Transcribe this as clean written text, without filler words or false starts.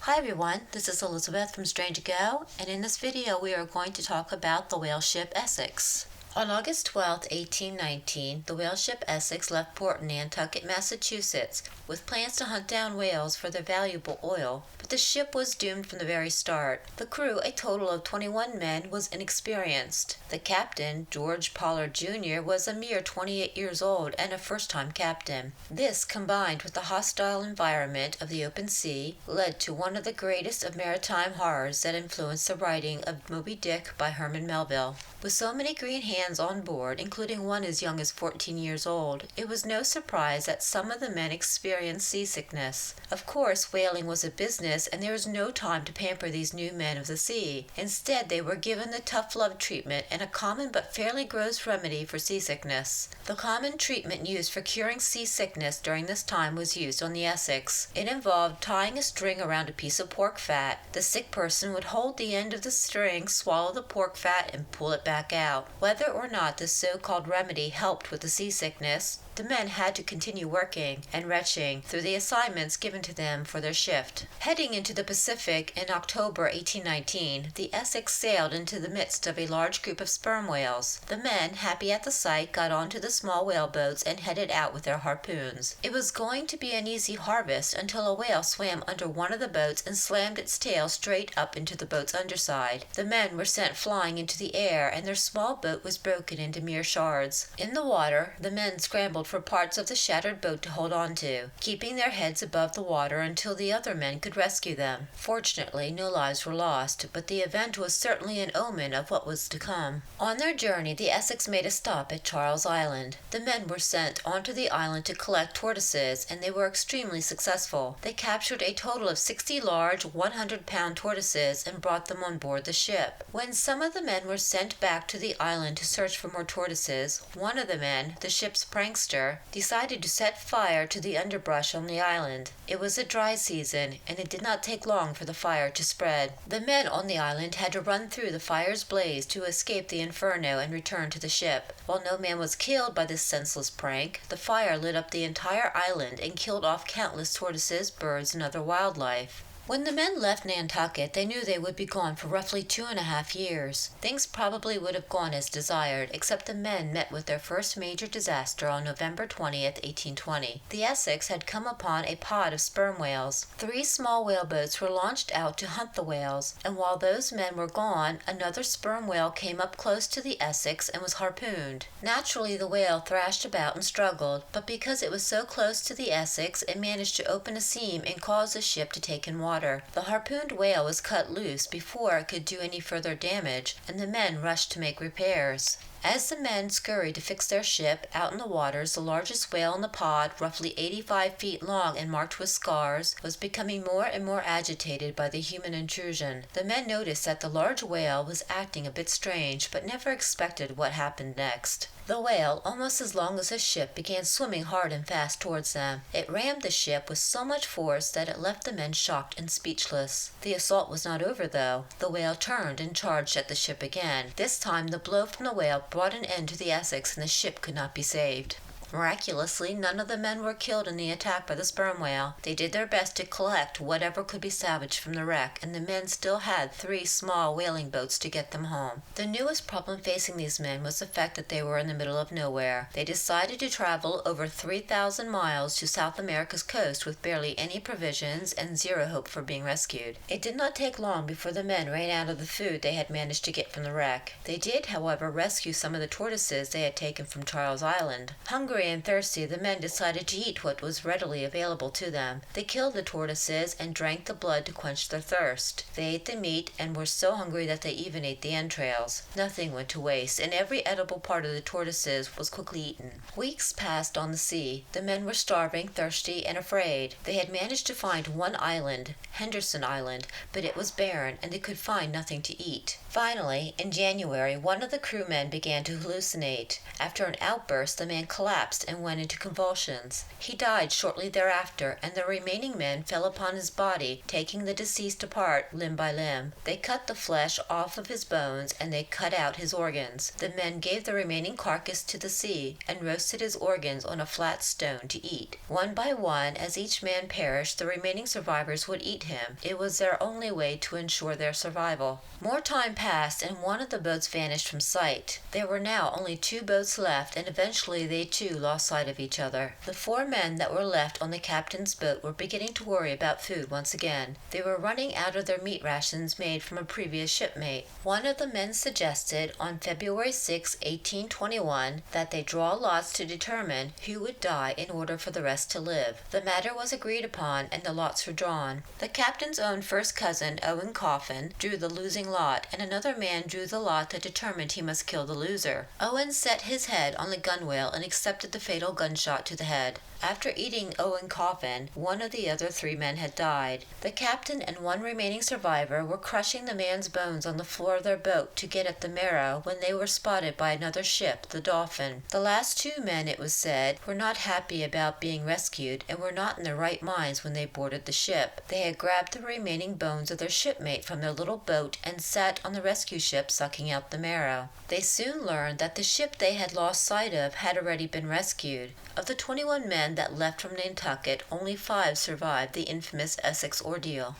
Hi everyone, this is Elizabeth from Strange Go, and in this video we are going to talk about the whale ship Essex. On August 12, 1819, the whale ship Essex left port in Nantucket, Massachusetts, with plans to hunt down whales for their valuable oil, but the ship was doomed from the very start. The crew, a total of 21 men, was inexperienced. The captain, George Pollard Jr., was a mere 28 years old and a first-time captain. This, combined with the hostile environment of the open sea, led to one of the greatest of maritime horrors that influenced the writing of Moby Dick by Herman Melville. With so many green hands on board, including one as young as 14 years old, it was no surprise that some of the men experienced seasickness. Of course, whaling was a business, and there was no time to pamper these new men of the sea. Instead, they were given the tough love treatment and a common but fairly gross remedy for seasickness. The common treatment used for curing seasickness during this time was used on the Essex. It involved tying a string around a piece of pork fat. The sick person would hold the end of the string, swallow the pork fat, and pull it back out. Whether or not this so-called remedy helped with the seasickness, the men had to continue working and retching through the assignments given to them for their shift. Heading into the Pacific in October 1819, the Essex sailed into the midst of a large group of sperm whales. The men, happy at the sight, got onto the small whale boats and headed out with their harpoons. It was going to be an easy harvest until a whale swam under one of the boats and slammed its tail straight up into the boat's underside. The men were sent flying into the air, and their small boat was broken into mere shards. In the water, the men scrambled for parts of the shattered boat to hold on to, keeping their heads above the water until the other men could rescue them. Fortunately, no lives were lost, but the event was certainly an omen of what was to come. On their journey, the Essex made a stop at Charles Island. The men were sent onto the island to collect tortoises, and they were extremely successful. They captured a total of 60 large 100-pound tortoises and brought them on board the ship. When some of the men were sent back to the island to search for more tortoises, one of the men, the ship's prankster, decided to set fire to the underbrush on the island. It was a dry season, and it did not take long for the fire to spread. The men on the island had to run through the fire's blaze to escape the inferno and return to the ship. While no man was killed by this senseless prank, the fire lit up the entire island and killed off countless tortoises, birds, and other wildlife. When the men left Nantucket, they knew they would be gone for roughly 2.5 years. Things probably would have gone as desired, except the men met with their first major disaster on November 20th, 1820. The Essex had come upon a pod of sperm whales. 3 small whaleboats were launched out to hunt the whales, and while those men were gone, another sperm whale came up close to the Essex and was harpooned. Naturally, the whale thrashed about and struggled, but because it was so close to the Essex, it managed to open a seam and cause the ship to take in water. The harpooned whale was cut loose before it could do any further damage, and the men rushed to make repairs. As the men scurried to fix their ship, out in the waters, the largest whale in the pod, roughly 85 feet long and marked with scars, was becoming more and more agitated by the human intrusion. The men noticed that the large whale was acting a bit strange, but never expected what happened next. The whale, almost as long as the ship, began swimming hard and fast towards them. It rammed the ship with so much force that it left the men shocked and speechless. The assault was not over, though. The whale turned and charged at the ship again. This time, the blow from the whale brought an end to the Essex, and the ship could not be saved. Miraculously, none of the men were killed in the attack by the sperm whale. They did their best to collect whatever could be salvaged from the wreck, and the men still had 3 small whaling boats to get them home. The newest problem facing these men was the fact that they were in the middle of nowhere. They decided to travel over 3,000 miles to South America's coast with barely any provisions and zero hope for being rescued. It did not take long before the men ran out of the food they had managed to get from the wreck. They did, however, rescue some of the tortoises they had taken from Charles Island. Hungry and thirsty, the men decided to eat what was readily available to them. They killed the tortoises and drank the blood to quench their thirst. They ate the meat and were so hungry that they even ate the entrails. Nothing went to waste, and every edible part of the tortoises was quickly eaten. Weeks passed on the sea. The men were starving, thirsty, and afraid. They had managed to find one island, Henderson Island, but it was barren, and they could find nothing to eat. Finally, in January, one of the crewmen began to hallucinate. After an outburst, the man collapsed collapsed and went into convulsions. He died shortly thereafter, and the remaining men fell upon his body, taking the deceased apart limb by limb. They cut the flesh off of his bones, and they cut out his organs. The men gave the remaining carcass to the sea, and roasted his organs on a flat stone to eat. One by one, as each man perished, the remaining survivors would eat him. It was their only way to ensure their survival. More time passed, and one of the boats vanished from sight. There were now only 2 boats left, and eventually they too lost sight of each other. The 4 men that were left on the captain's boat were beginning to worry about food once again. They were running out of their meat rations made from a previous shipmate. One of the men suggested on February 6, 1821, that they draw lots to determine who would die in order for the rest to live. The matter was agreed upon, and the lots were drawn. The captain's own first cousin, Owen Coffin, drew the losing lot, and another man drew the lot that determined he must kill the loser. Owen set his head on the gunwale and accepted the fatal gunshot to the head. After eating Owen Coffin, one of the other 3 men had died. The captain and one remaining survivor were crushing the man's bones on the floor of their boat to get at the marrow when they were spotted by another ship, the Dolphin. The last 2 men, it was said, were not happy about being rescued and were not in their right minds when they boarded the ship. They had grabbed the remaining bones of their shipmate from their little boat and sat on the rescue ship sucking out the marrow. They soon learned that the ship they had lost sight of had already been rescued. Of the 21 men that left from Nantucket, only 5 survived the infamous Essex ordeal.